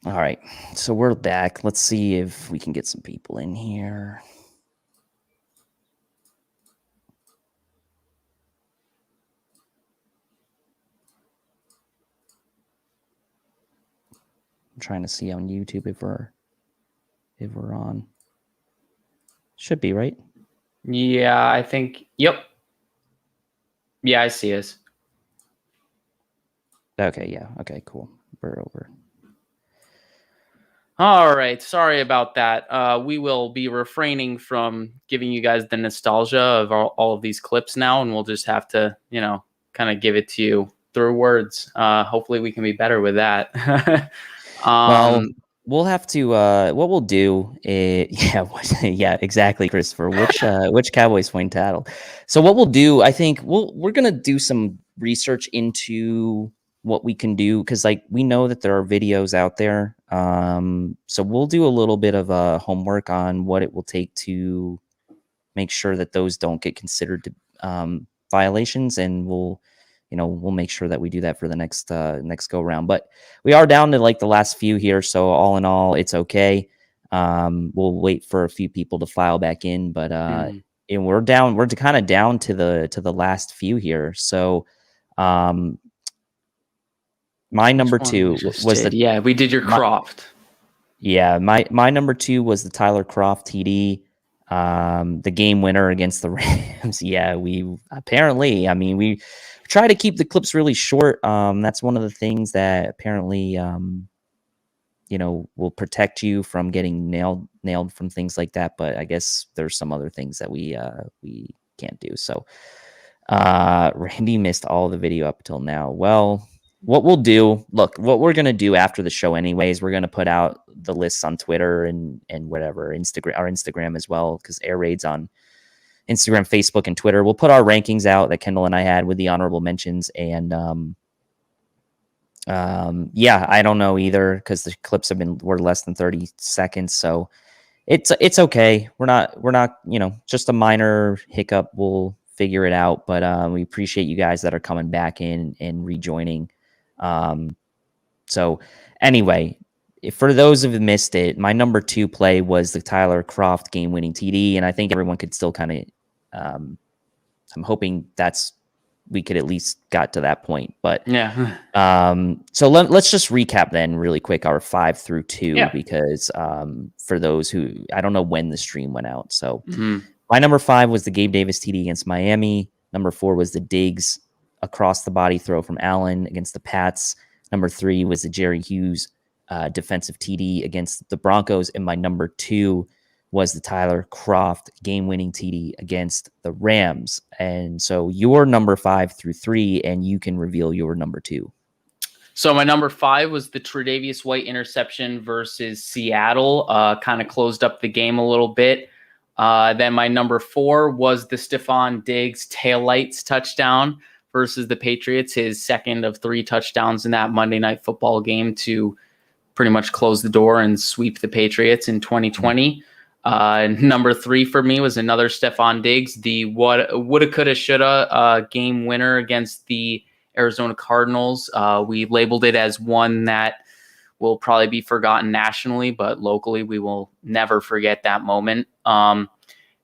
All right, so we're back. Let's see if we can get some people in here. I'm trying to see on YouTube if we're on. Should be, right? Yeah, I think. Yep. Yeah, I see us. Okay, yeah. Okay, cool. We're over. All right. Sorry about that. We will be refraining from giving you guys the nostalgia of all of these clips now, and we'll just have to, kind of give it to you through words. Hopefully we can be better with that. Well, we'll have to. What we'll do is, yeah, exactly, Christopher. Which Cowboys swing tattle? So what we'll do, I think we're gonna do some research into what we can do because we know that there are videos out there. So we'll do a little bit of homework on what it will take to make sure that those don't get considered violations, and we'll make sure that we do that for the next go round. But we are down to the last few here, so all in all, it's okay. We'll wait for a few people to file back in, but and we're kind of down to the last few here. So my number 2 was we did your Croft. Yeah, my number 2 was the Tyler Croft TD. The game winner against the Rams. Yeah, we try to keep the clips really short. That's one of the things that apparently, will protect you from getting nailed from things like that. But I guess there's some other things that we can't do. So, Randy missed all the video up until now. Well, what we'll do, what we're going to do after the show anyways, we're going to put out the lists on Twitter and whatever, Instagram as well, because Air Raid's on Instagram, Facebook, and Twitter. We'll put our rankings out that Kendall and I had with the honorable mentions. And I don't know either because the clips were less than 30 seconds. So it's okay. We're not, just a minor hiccup. We'll figure it out. But we appreciate you guys that are coming back in and rejoining. So anyway, for those who have missed it, my number 2 play was the Tyler Croft game-winning TD, and I think everyone could still kind of. I'm hoping we could at least got to that point, but yeah. So let's just recap then really quick our 5 through 2 because for those who I don't know when the stream went out. So my number 5 was the Gabe Davis TD against Miami. Number 4 was the Diggs across the body throw from Allen against the Pats. Number 3 was the Jerry Hughes defensive TD against the Broncos. And my number 2 was the Tyler Croft game-winning TD against the Rams. And so your number 5 through 3, and you can reveal your number 2. So my number 5 was the Tre'Davious White interception versus Seattle. Kind of closed up the game a little bit. Then my number 4 was the Stephon Diggs taillights touchdown versus the Patriots, his second of 3 touchdowns in that Monday Night Football game to pretty much close the door and sweep the Patriots in 2020. Number 3 for me was another Stephon Diggs, the woulda, coulda, shoulda game winner against the Arizona Cardinals. We labeled it as one that will probably be forgotten nationally, but locally we will never forget that moment. And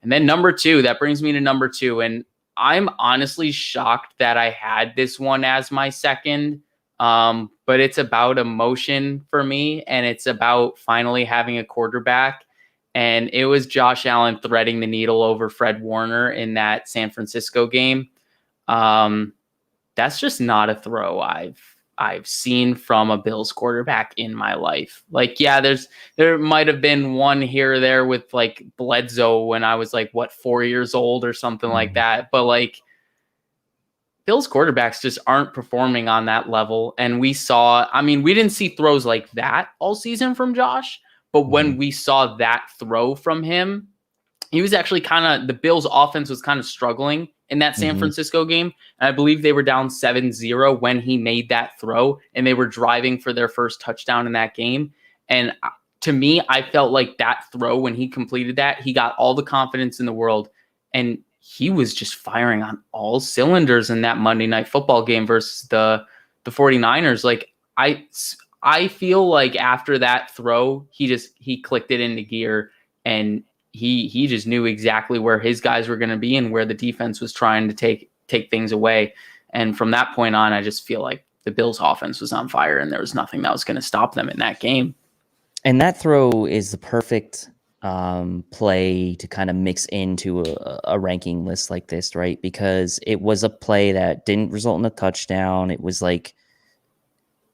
then number 2, that brings me to number 2. And I'm honestly shocked that I had this one as my second, but it's about emotion for me, and it's about finally having a quarterback. And it was Josh Allen threading the needle over Fred Warner in that San Francisco game. That's just not a throw I've seen from a Bills quarterback in my life. There might have been one here or there with Bledsoe when I was 4 years old or something like that. But Bills quarterbacks just aren't performing on that level. And we didn't see throws like that all season from Josh, but when we saw that throw from him, he was actually the Bills offense was kind of struggling in that San Francisco game. And I believe they were down 7-0 when he made that throw, and they were driving for their first touchdown in that game. And to me, I felt like that throw, when he completed that, he got all the confidence in the world, and he was just firing on all cylinders in that Monday Night Football game versus the 49ers. I feel like after that throw, he clicked it into gear, and he just knew exactly where his guys were going to be and where the defense was trying to take things away. And from that point on, I just feel like the Bills' offense was on fire, and there was nothing that was going to stop them in that game. And that throw is the perfect play to kind of mix into a ranking list like this, right? Because it was a play that didn't result in a touchdown. It was like,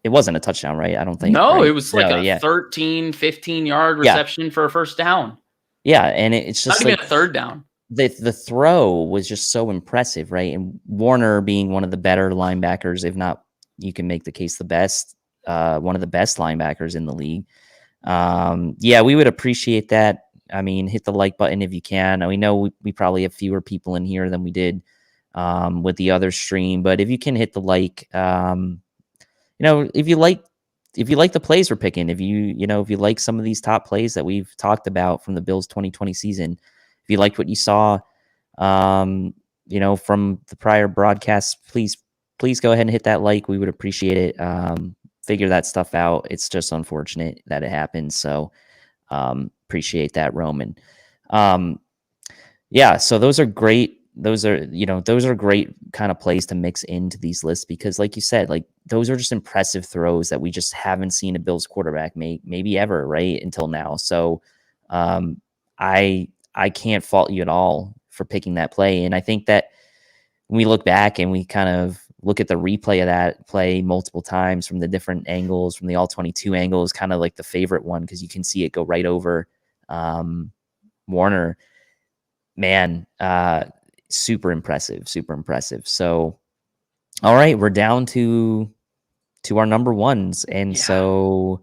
it wasn't a touchdown, right? I don't think. No, right? it was like a 13, 15-yard reception for a first down. Yeah, and it's just not like even a third down. The throw was just so impressive, right? And Warner being one of the better linebackers, if not, you can make the case the best, one of the best linebackers in the league. Yeah, we would appreciate that. I mean, hit the like button if you can. We know we probably have fewer people in here than we did with the other stream, but if you can hit the like, if you like the plays we're picking, if you like some of these top plays that we've talked about from the Bills 2020 season, if you liked what you saw, from the prior broadcasts, please go ahead and hit that like. We would appreciate it. Figure that stuff out. It's just unfortunate that it happened. So appreciate that, Roman. Yeah, so those are great. Those are great kind of plays to mix into these lists because, like you said, like those are just impressive throws that we just haven't seen a Bills quarterback make maybe ever, right, until now. So I can't fault you at all for picking that play. And I think that when we look back and we kind of look at the replay of that play multiple times from the different angles, from the all 22 angles, kind of like the favorite one because you can see it go right over Warner. Man, super impressive. So, all right, we're down to our number ones. And so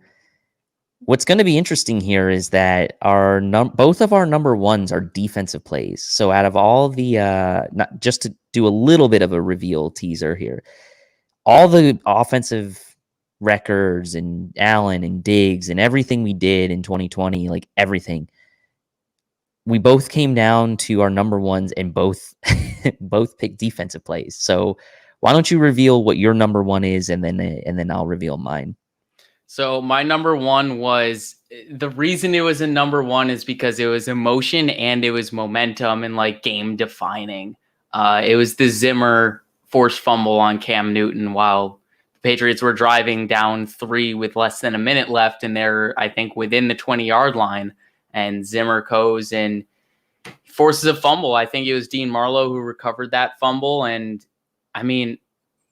what's going to be interesting here is that both of our number ones are defensive plays. So out of all the, not just to do a little bit of a reveal teaser here, all the offensive records and Allen and Diggs and everything we did in 2020, like everything, we both came down to our number ones and both picked defensive plays. So why don't you reveal what your number one is, and then I'll reveal mine. So my number one was, the reason it was a number one is because it was emotion and it was momentum and like game defining. It was the Zimmer forced fumble on Cam Newton while the Patriots were driving down 3 with less than a minute left, and they're, I think, within the 20-yard line, and Zimmer goes and forces a fumble. I think it was Dean Marlowe who recovered that fumble. And I mean,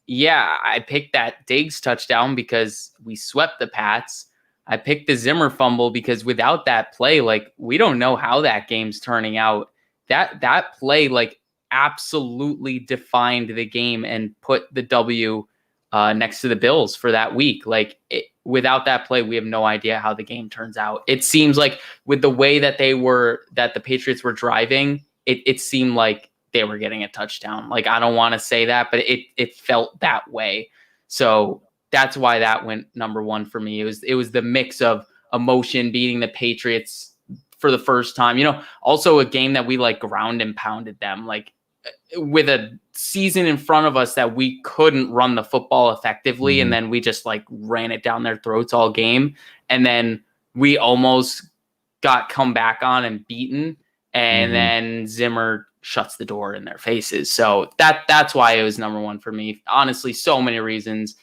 yeah, I picked that Diggs touchdown because we swept the Pats. I picked the Zimmer fumble because without that play, like, we don't know how that game's turning out. That play, like, absolutely defined the game and put the W next to the Bills for that week. Like, without that play, we have no idea how the game turns out. It seems like with the way that the Patriots were driving, it seemed like they were getting a touchdown. Like, I don't want to say that, but it felt that way. So that's why that went number one for me. It was the mix of emotion, beating the Patriots for the first time. Also a game that we like ground and pounded them, like with a season in front of us that we couldn't run the football effectively. Mm-hmm. And then we just like ran it down their throats all game. And then we almost got come back on and beaten. And then Zimmer shuts the door in their faces. So that's why it was number one for me. Honestly, so many reasons.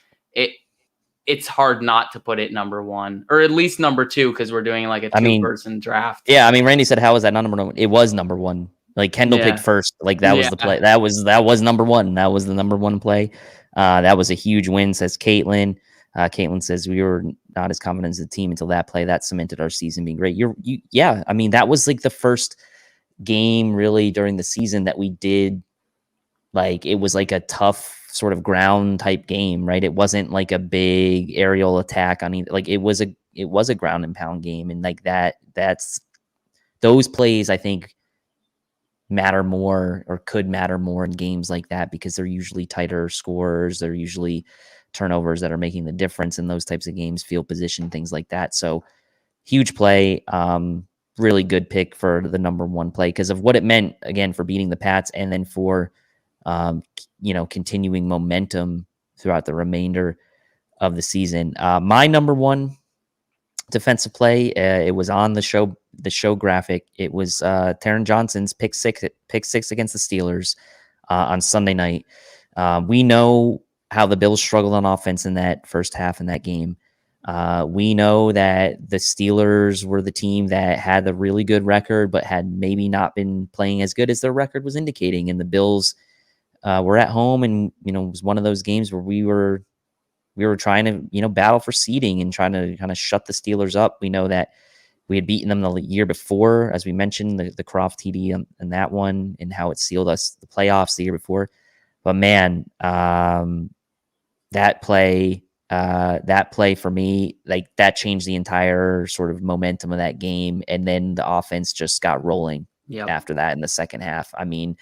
It's hard not to put it number one, or at least number two, because we're doing like a two-person draft. Yeah, I mean, Randy said, "How is that not number one?" It was number one. Like Kendall picked first. Like that was the play. That was number one. That was the number one play. That was a huge win, says Caitlin. Caitlin says we were not as confident as a team until that play. That cemented our season being great. Yeah. I mean, that was like the first game really during the season that we did. Like, it was like a tough sort of ground type game, right? It wasn't like a big aerial attack on either. Like, it was a ground and pound game, and like that's those plays I think matter more, or could matter more in games like that, because they're usually tighter scores. They're usually turnovers that are making the difference in those types of games, field position, things like that. So huge play, really good pick for the number one play because of what it meant, again, for beating the Pats, and then for continuing momentum throughout the remainder of the season. My number one defensive play, it was on the show graphic. It was Taron Johnson's pick six against the Steelers on Sunday night. We know how the Bills struggled on offense in that first half in that game. We know that the Steelers were the team that had a really good record, but had maybe not been playing as good as their record was indicating. And the Bills were at home, and it was one of those games where we were trying to battle for seeding and trying to kind of shut the Steelers up. We know that we had beaten them the year before, as we mentioned, the Croft TD and that one, and how it sealed us the playoffs the year before. But man, that play for me, like, that changed the entire sort of momentum of that game. And then the offense just got rolling after that in the second half. I mean,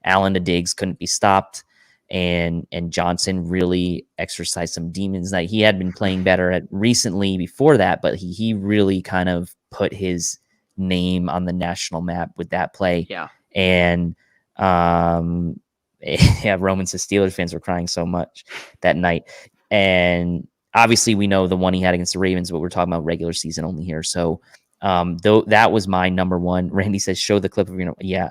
Allen to Diggs couldn't be stopped. And Johnson really exercised some demons. Like, he had been playing better recently before that, but he really kind of put his name on the national map with that play. Yeah. And Roman says Steelers fans were crying so much that night. And obviously we know the one he had against the Ravens, but we're talking about regular season only here. So though that was my number one. Randy says, show the clip of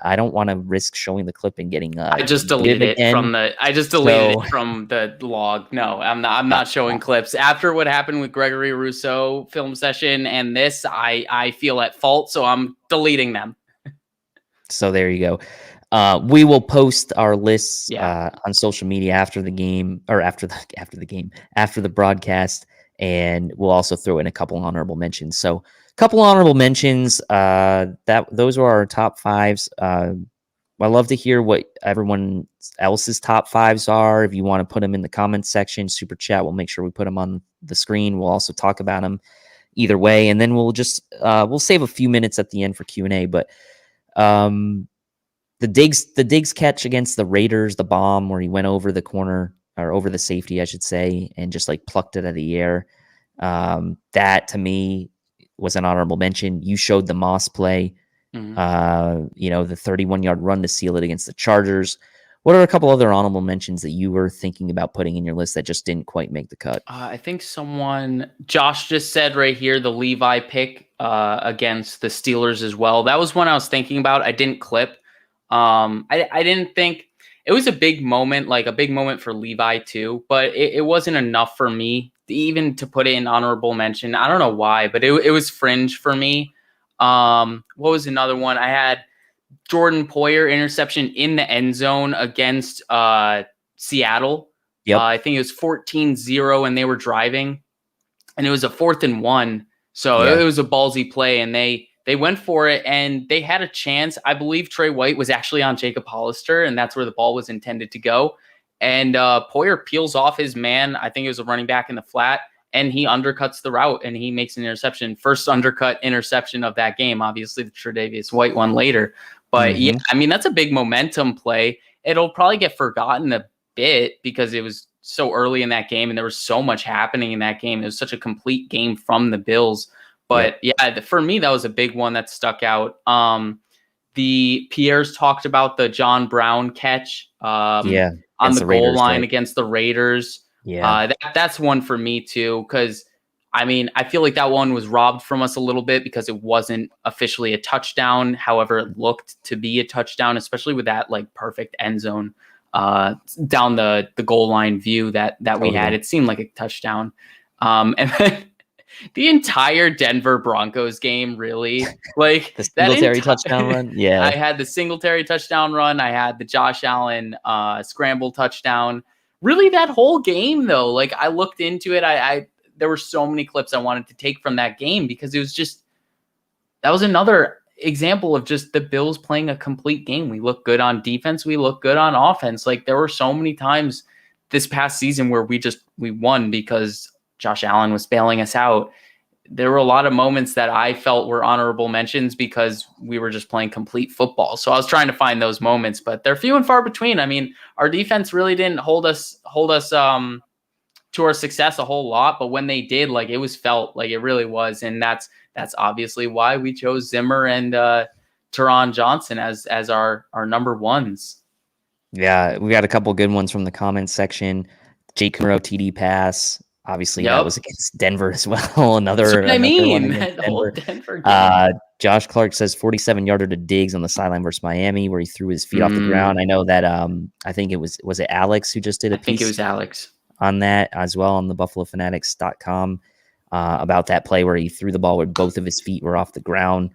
I don't want to risk showing the clip and getting I just deleted it from the log. No, I'm not showing clips. After what happened with Gregory Rousseau film session and this, I feel at fault, so I'm deleting them. So there you go. We will post our lists on social media after the game, or after the broadcast, and we'll also throw in a couple honorable mentions. So couple honorable mentions. Those were our top fives. I love to hear what everyone else's top fives are. If you want to put them in the comments section, super chat, we'll make sure we put them on the screen. We'll also talk about them either way, and then we'll just we'll save a few minutes at the end for Q&A. But the Diggs catch against the Raiders, the bomb where he went over the corner, or over the safety, I should say, and just like plucked it out of the air. That to me was an honorable mention. You showed the Moss play, the 31-yard run to seal it against the Chargers. What are a couple other honorable mentions that you were thinking about putting in your list that just didn't quite make the cut? I think Josh just said right here, the Levi pick against the Steelers as well. That was one I was thinking about. I didn't clip. I didn't think it was a big moment for Levi too, but it wasn't enough for me even to put it in honorable mention. I don't know why, but it was fringe for me. What was another one? I had Jordan Poyer interception in the end zone against Seattle. Yep. I think it was 14-0 and they were driving, and it was a 4th and 1. So it was a ballsy play, and they went for it, and they had a chance. I believe Trey White was actually on Jacob Hollister, and that's where the ball was intended to go. And Poyer peels off his man. I think it was a running back in the flat, and he undercuts the route, and he makes an interception. First undercut interception of that game. Obviously, the Tre'Davious White one later. But I mean, that's a big momentum play. It'll probably get forgotten a bit because it was so early in that game, and there was so much happening in that game. It was such a complete game from the Bills. But for me, that was a big one that stuck out. The Pierre's talked about the John Brown catch. On the goal line against the Raiders. That's one for me too, because I mean, I feel like that one was robbed from us a little bit because it wasn't officially a touchdown. However, it looked to be a touchdown, especially with that like perfect end zone down the goal line view that we had. It seemed like a touchdown. And then the entire Denver Broncos game, really, like the Singletary touchdown run. Yeah, I had the Singletary touchdown run. I had the Josh Allen scramble touchdown. Really, that whole game, though, like I looked into it. There were so many clips I wanted to take from that game because it was just, that was another example of just the Bills playing a complete game. We look good on defense. We look good on offense. Like there were so many times this past season where we won because Josh Allen was bailing us out. There were a lot of moments that I felt were honorable mentions because we were just playing complete football. So I was trying to find those moments, but they're few and far between. I mean, our defense really didn't hold us to our success a whole lot, but when they did, like it was felt like it really was. And that's obviously why we chose Zimmer and Taron Johnson as our number ones. Yeah, we got a couple good ones from the comments section. Jake Monroe TD pass. Obviously, that was Yep. against Denver as well. That's another what I one mean. against The whole Denver. Denver game. Josh Clark says 47-yarder to Diggs on the sideline versus Miami, where he threw his feet off the ground. I know that I think it was it Alex who just did a I think it piece was Alex on that as well on the BuffaloFanatics.com about that play where he threw the ball where both of his feet were off the ground.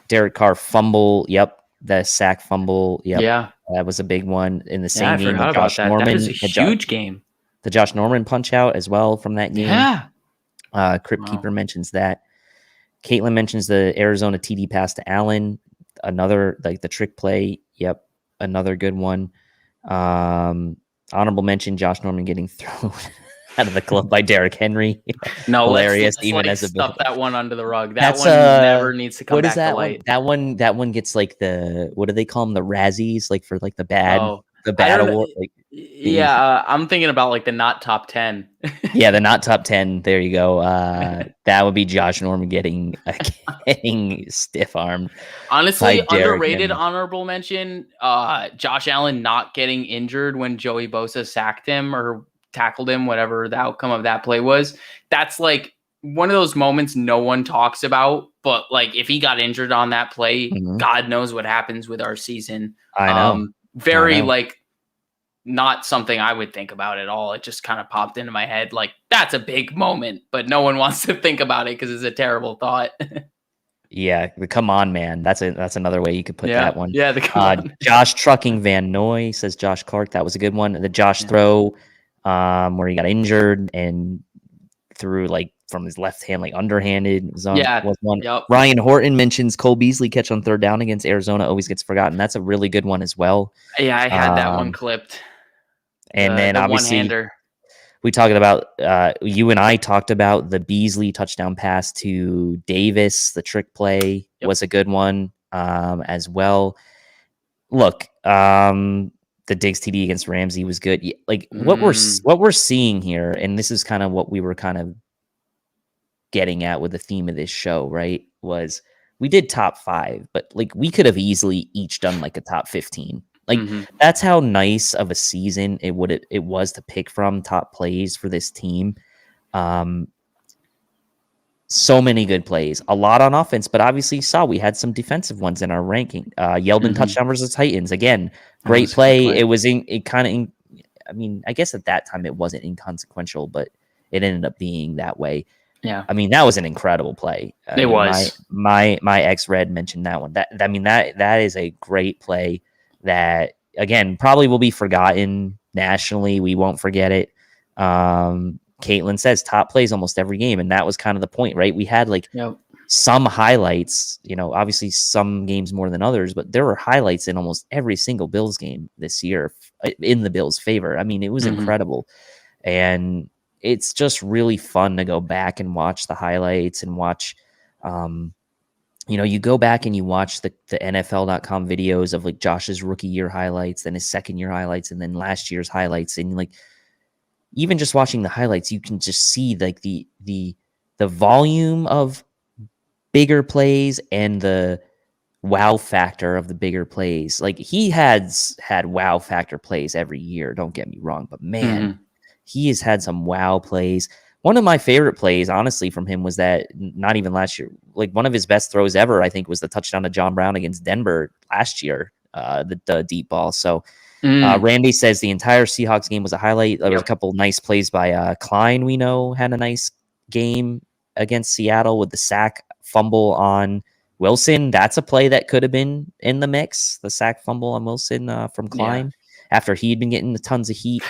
Derek Carr fumble. Yep. The sack fumble. Yep. Yeah. That was a big one in the Yeah, same I game. forgot about Josh that. Norman. That is a huge game. The Josh Norman punch out as well from that game. Yeah. Crypt Keeper mentions that. Caitlin mentions the Arizona TD pass to Allen. Another, like the trick play. Yep. Another good one. Honorable mention, Josh Norman getting thrown out of the club by Derrick Henry. No, hilarious. let's Even like as a stuff that one under the rug. That's one never needs to come what is back to that light. one? That one gets like the, what do they call them? The Razzies, like for like the bad award. Like yeah, I'm thinking about like the not top 10. Yeah, the not top 10. There you go. That would be Josh Norman getting stiff armed. Honestly, underrated Henry. honorable mention. Josh Allen not getting injured when Joey Bosa sacked him or tackled him, whatever the outcome of that play was. That's like one of those moments no one talks about. But like if he got injured on that play, God knows what happens with our season. I know. Very like not something I would think about at all. It just kind of popped into my head. Like that's a big moment, but no one wants to think about it because it's a terrible thought. Yeah, the come on, man. That's another way you could put that one. Yeah, the come on. Josh Trucking Van Noy says Josh Clark. That was a good one. The Josh throw, where he got injured and threw like from his left hand, like underhanded. Was one. Yep. Ryan Horton mentions Cole Beasley catch on third down against Arizona always gets forgotten. That's a really good one as well. Yeah, I had that one clipped. And then obviously one-hander. We talked about, you and I talked about the Beasley touchdown pass to Davis. The trick play was a good one as well. Look, the Diggs TD against Ramsey was good. Like what we're seeing here, and this is kind of what we were kind of getting at with the theme of this show, right? Was we did top 5, but like we could have easily each done like a top 15. Like that's how nice of a season it was to pick from top plays for this team. So many good plays, a lot on offense, but obviously you saw we had some defensive ones in our ranking. Yeldon touchdown versus Titans again, great play. It was I mean, I guess at that time it wasn't inconsequential, but it ended up being that way. Yeah, I mean that was an incredible play. It was. My ex Red mentioned that one. That is a great play. That again probably will be forgotten nationally. We won't forget it. Caitlin says top plays almost every game, and that was kind of the point, right? We had like some highlights, obviously some games more than others, but there were highlights in almost every single Bills game this year in the Bills' favor. I mean, it was incredible, and it's just really fun to go back and watch the highlights and watch. You go back and you watch the NFL.com videos of like Josh's rookie year highlights, then his second year highlights, and then last year's highlights. And like, even just watching the highlights, you can just see like the volume of bigger plays and the wow factor of the bigger plays. Like he has had wow factor plays every year. Don't get me wrong, but man, he has had some wow plays. One of my favorite plays, honestly, from him was that not even last year, like one of his best throws ever, I think, was the touchdown to John Brown against Denver last year, the deep ball. So Randy says the entire Seahawks game was a highlight. There was a couple nice plays by Klein. We know had a nice game against Seattle with the sack fumble on Wilson. That's a play that could have been in the mix. The sack fumble on Wilson from Klein after he'd been getting tons of heat.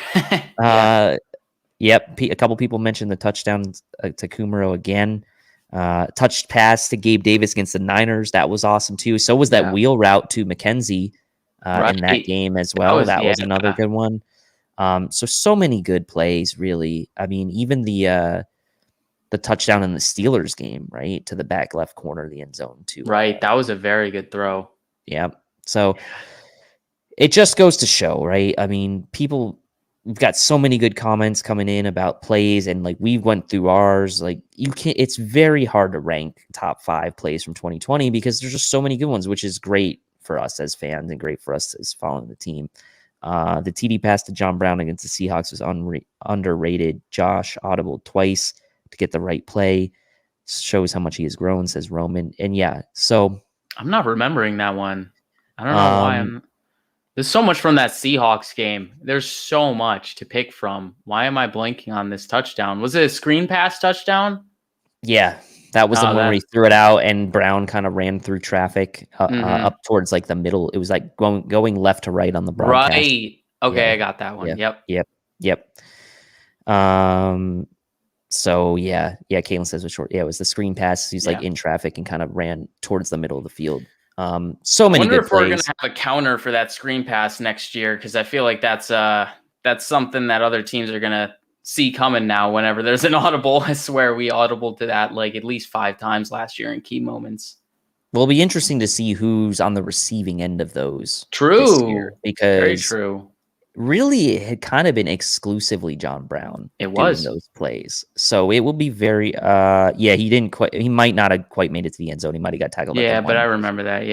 Yep. A couple people mentioned the touchdown to Kumaro again. Touched pass to Gabe Davis against the Niners. That was awesome too. So was that wheel route to McKenzie in that game as well. That was another good one. So many good plays, really. I mean, even the touchdown in the Steelers game, right, to the back left corner of the end zone too. Right. That was a very good throw. Yeah. So it just goes to show, right? I mean, we've got so many good comments coming in about plays, and like we went through ours. Like it's very hard to rank top 5 plays from 2020 because there's just so many good ones, which is great for us as fans and great for us as following the team. The TD pass to John Brown against the Seahawks was underrated. Josh audible twice to get the right play. Shows how much he has grown, says Roman. And yeah, so I'm not remembering that one. I don't know why there's so much from that Seahawks game. There's so much to pick from. Why am I blanking on this touchdown? Was it a screen pass touchdown? Yeah, that was the one where he threw it out and Brown kind of ran through traffic up towards like the middle. It was like going left to right on the broadcast. Right. Okay, yeah. I got that one. Yep. So yeah, Caitlin says it was short. Yeah, it was the screen pass. He's like in traffic and kind of ran towards the middle of the field. So many good plays. We're gonna have a counter for that screen pass next year, because I feel like that's something that other teams are gonna see coming now. Whenever there's an audible, I swear we audible to that like at least 5 times last year in key moments. Well, it'll be interesting to see who's on the receiving end of those. True, because very true. Really, it had kind of been exclusively John Brown doing those plays. So it will be very he might not have quite made it to the end zone. He might have got tackled. Yeah, but I remember that.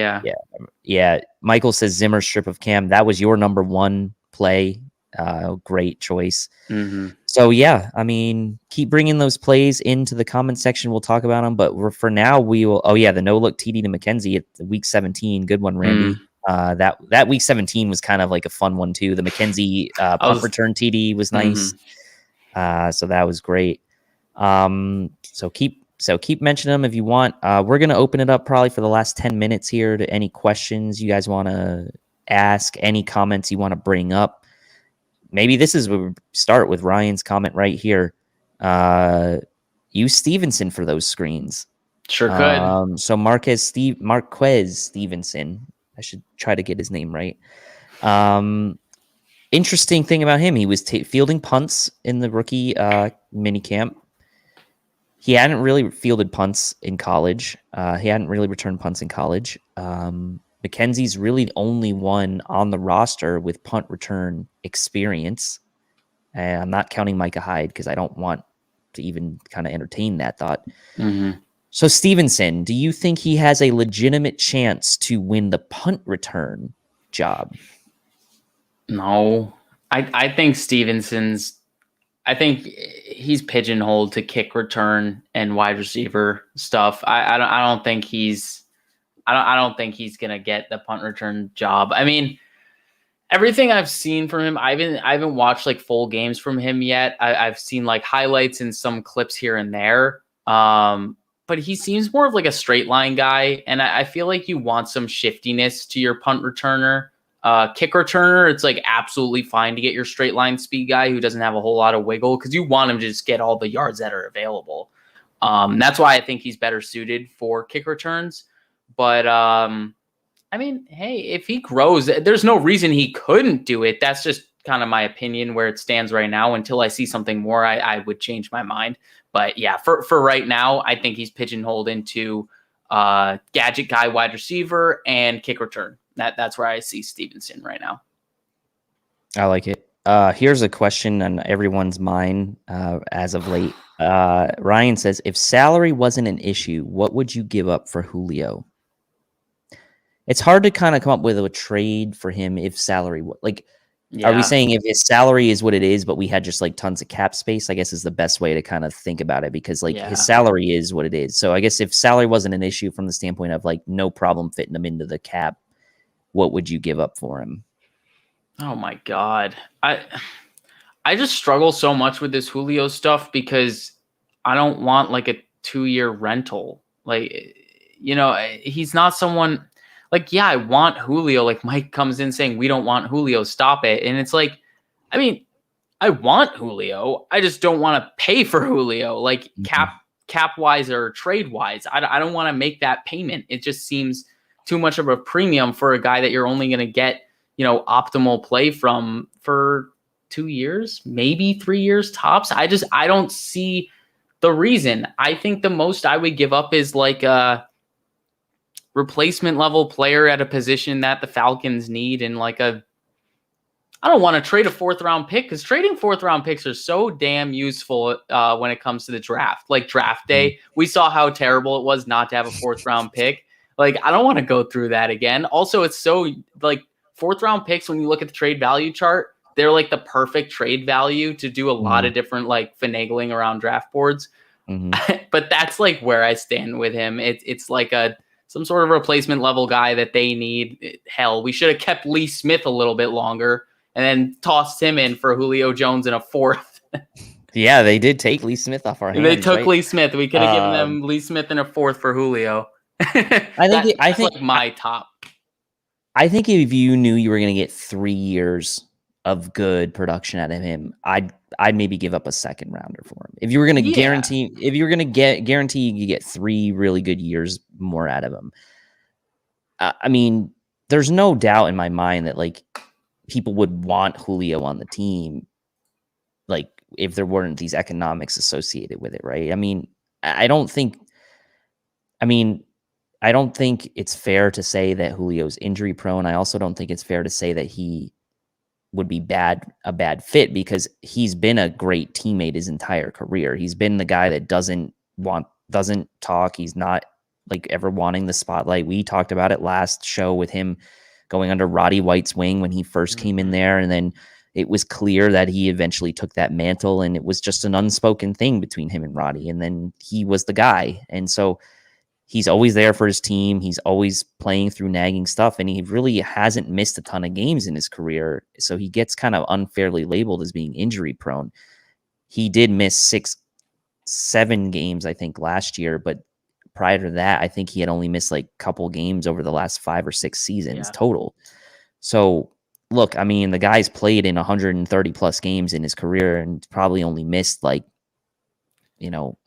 Yeah. Michael says Zimmer strip of Cam. That was your number 1 play. Great choice. Mm-hmm. So yeah, I mean, keep bringing those plays into the comment section. We'll talk about them, but for now we will. Oh yeah, the no look TD to McKenzie at week 17. Good one, Randy. That week 17 was kind of like a fun one too. The McKenzie punt return TD was nice. So that was great. So keep mentioning them if you want. We're gonna open it up probably for the last 10 minutes here to any questions you guys want to ask, any comments you want to bring up. Maybe this is where we start with Ryan's comment right here. Use Stevenson for those screens. Sure could. So Marquez Stevenson. I should try to get his name right. Interesting thing about him, he was fielding punts in the rookie mini camp. He hadn't really fielded punts in college. He hadn't really returned punts in college. McKenzie's really the only one on the roster with punt return experience. And I'm not counting Micah Hyde because I don't want to even kind of entertain that thought. Mm-hmm. So Stevenson, do you think he has a legitimate chance to win the punt return job? No, I think I think he's pigeonholed to kick return and wide receiver stuff. I don't think he's gonna get the punt return job. I mean, everything I've seen from him, I haven't watched like full games from him yet. I've seen like highlights and some clips here and there. But he seems more of like a straight line guy, and I feel like you want some shiftiness to your punt returner. Kick returner, it's like absolutely fine to get your straight line speed guy who doesn't have a whole lot of wiggle, because you want him to just get all the yards that are available. That's why I think he's better suited for kick returns. But I mean, hey, if he grows, there's no reason he couldn't do it. That's just kind of my opinion where it stands right now. Until I see something more, I would change my mind. But yeah, for right now, I think he's pigeonholed into gadget guy, wide receiver, and kick return. That's where I see Stevenson right now. I like it. Here's a question on everyone's mind as of late. Ryan says, if salary wasn't an issue, what would you give up for Julio? It's hard to kind of come up with a trade for him if salary are we saying if his salary is what it is, but we had just like tons of cap space, I guess is the best way to kind of think about it, because his salary is what it is. So I guess if salary wasn't an issue from the standpoint of like no problem fitting him into the cap, what would you give up for him? Oh my God. I just struggle so much with this Julio stuff because I don't want like a 2-year rental. Like, he's not someone like, yeah, I want Julio. Like Mike comes in saying, we don't want Julio, stop it. And it's like, I mean, I want Julio. I just don't want to pay for Julio, like cap wise or trade wise. I don't want to make that payment. It just seems too much of a premium for a guy that you're only going to get, optimal play from for 2 years, maybe 3 years tops. I don't see the reason. I think the most I would give up is like a replacement level player at a position that the Falcons need, and like I don't want to trade a 4th round pick, because trading 4th round picks are so damn useful when it comes to the draft. Like draft day, we saw how terrible it was not to have a 4th round pick. Like, I don't want to go through that again. Also, it's so like fourth round picks, when you look at the trade value chart, they're like the perfect trade value to do a lot of different like finagling around draft boards. But that's like where I stand with him. It's like some sort of replacement level guy that they need. Hell, we should have kept Lee Smith a little bit longer and then tossed him in for Julio Jones in a fourth. Yeah, they did take Lee Smith off our hands. They took right? Lee Smith. We could have given them Lee Smith in a fourth for Julio. I think like my top. I think if you knew you were going to get 3 years of good production out of him, I'd maybe give up a second rounder for him. If you were going to guarantee you get 3 really good years more out of him. I mean, there's no doubt in my mind that like people would want Julio on the team, like if there weren't these economics associated with it, right? I mean, I don't think it's fair to say that Julio's injury prone. I also don't think it's fair to say that he would be a bad fit, because he's been a great teammate his entire career. He's been the guy that doesn't talk. He's not like ever wanting the spotlight. We talked about it last show with him going under Roddy White's wing when he first came in there. And then it was clear that he eventually took that mantle, and it was just an unspoken thing between him and Roddy. And then he was the guy. And so he's always there for his team. He's always playing through nagging stuff, and he really hasn't missed a ton of games in his career. So he gets kind of unfairly labeled as being injury prone. He did miss 6-7 games, I think, last year, but prior to that, I think he had only missed like a couple games over the last 5 or 6 seasons total. So look, I mean, the guy's played in 130 plus games in his career and probably only missed like,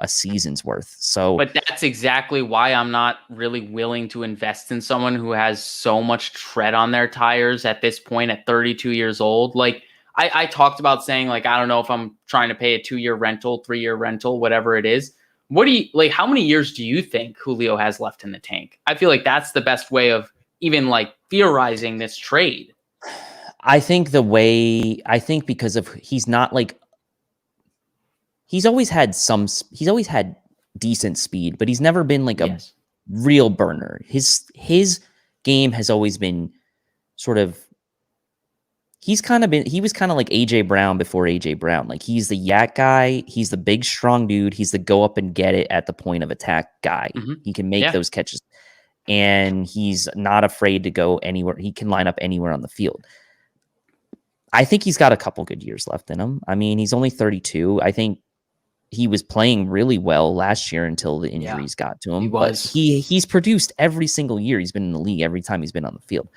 a season's worth. So, but that's exactly why I'm not really willing to invest in someone who has so much tread on their tires at this point at 32 years old. Like I talked about saying, like, I don't know if I'm trying to pay a 2-year rental, 3-year rental, whatever it is. What do you like? How many years do you think Julio has left in the tank? I feel like that's the best way of even like theorizing this trade. I think because of he's not like, he's always had decent speed, but he's never been like a real burner. His game has always been sort of, he was kind of like AJ Brown before AJ Brown. Like he's the yak guy. He's the big, strong dude. He's the go up and get it at the point of attack guy. He can make those catches, and he's not afraid to go anywhere. He can line up anywhere on the field. I think he's got a couple good years left in him. I mean, he's only 32. I think he was playing really well last year until the injuries got to him. But he's produced every single year he's been in the league, every time he's been on the field.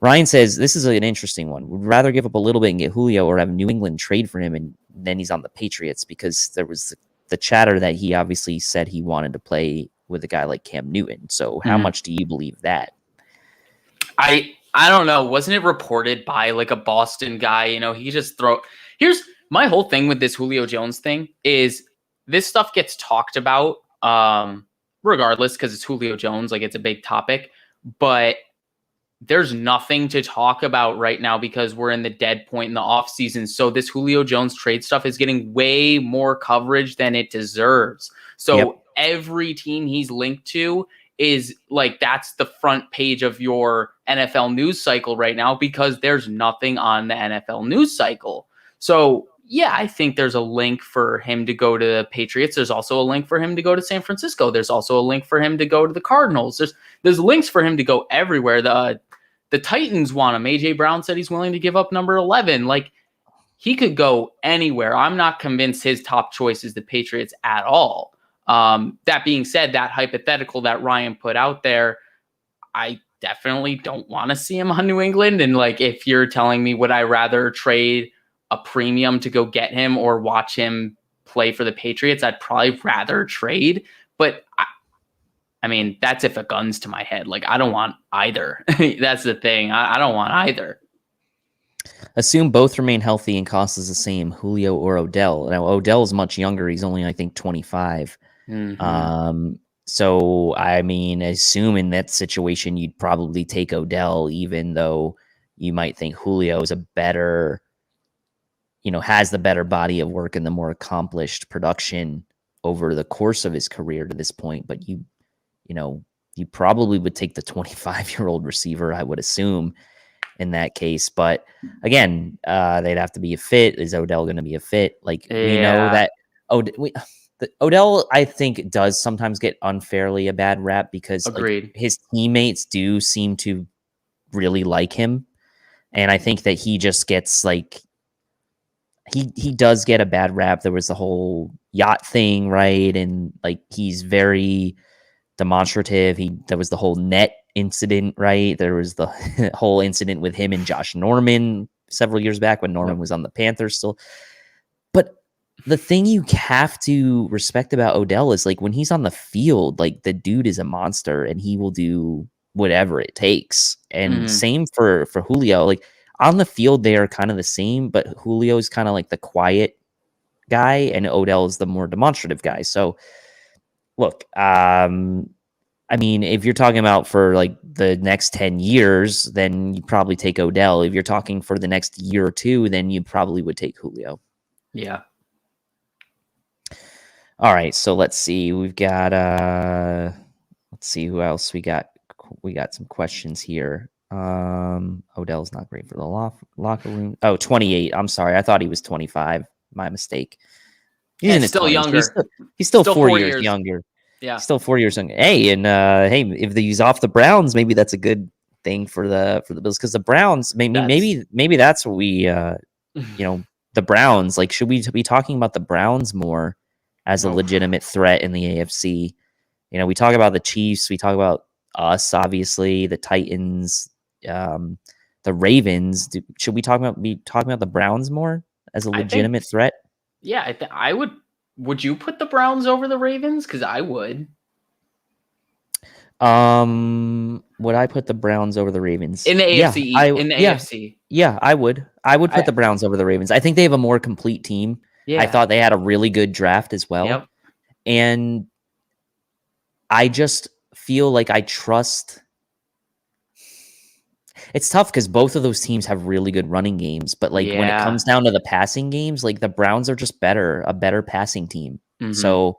Ryan says, this is an interesting one. Would rather give up a little bit and get Julio, or have New England trade for him and then he's on the Patriots, because there was the chatter that he obviously said he wanted to play with a guy like Cam Newton. So how much do you believe that? I don't know. Wasn't it reported by like a Boston guy? He just here's my whole thing with this Julio Jones thing is this stuff gets talked about regardless, because it's Julio Jones. Like, it's a big topic, but there's nothing to talk about right now because we're in the dead point in the offseason. So this Julio Jones trade stuff is getting way more coverage than it deserves. So every team he's linked to is like, that's the front page of your NFL news cycle right now, because there's nothing on the NFL news cycle. So yeah, I think there's a link for him to go to the Patriots. There's also a link for him to go to San Francisco. There's also a link for him to go to the Cardinals. There's links for him to go everywhere. The Titans want him. AJ Brown said he's willing to give up number 11. Like, he could go anywhere. I'm not convinced his top choice is the Patriots at all. That being said, that hypothetical that Ryan put out there, I definitely don't want to see him on New England. And like, if you're telling me, would I rather trade a premium to go get him or watch him play for the Patriots, I'd probably rather trade. But I mean, that's if a gun's to my head. Like, I don't want either. That's the thing. I don't want either. Assume both remain healthy and cost is the same, Julio or Odell. Now, Odell is much younger. He's only, I think, 25. So, I mean, assume in that situation, you'd probably take Odell, even though you might think Julio is a better, has the better body of work and the more accomplished production over the course of his career to this point. But you probably would take the 25-year-old receiver, I would assume. in that case. But again, they'd have to be a fit. Is Odell going to be a fit? Like we know Yeah. that Odell, I think, does sometimes get unfairly a bad rap because like Agreed. his teammates do seem to really like him, and I think that he just gets like he does get a bad rap. There was the whole yacht thing, right? And like he's very demonstrative. There was the whole net incident, right? There was the whole incident with him and Josh Norman several years back when Norman was on the Panthers still. But the thing you have to respect about Odell is like when he's on the field, like the dude is a monster and he will do whatever it takes. And same for Julio. Like on the field, they are kind of the same, but Julio is kind of like the quiet guy and Odell is the more demonstrative guy. So look, I mean, if you're talking about for like the next 10 years, then you probably take Odell. If you're talking for the next year or two, then you probably would take Julio. Yeah. All right, so let's see. We've got let's see who else we got. We got some questions here. Odell's not great for the locker room. Oh, 28. I'm sorry. I thought he was 25. My mistake. He's in his still 20s. younger. He's still 4 years younger. Yeah. Still 4 years younger. Hey, and hey, if they use off the Browns, maybe that's a good thing for the Bills because the Browns maybe that's what we the Browns, like should we be talking about the Browns more as a legitimate threat in the AFC? You know, we talk about the Chiefs, we talk about us, obviously, the Titans, the Ravens. Should we be talking about the Browns more as a legitimate threat? Yeah, I would. Would you put the Browns over the Ravens? Because I would. Would I put the Browns over the Ravens in the AFC? AFC, yeah, I would. I would put the Browns over the Ravens. I think they have a more complete team. Yeah. I thought they had a really good draft as well. Yep. And I just feel like I trust. It's tough because both of those teams have really good running games, but like when it comes down to the passing games, like the Browns are just a better passing team. So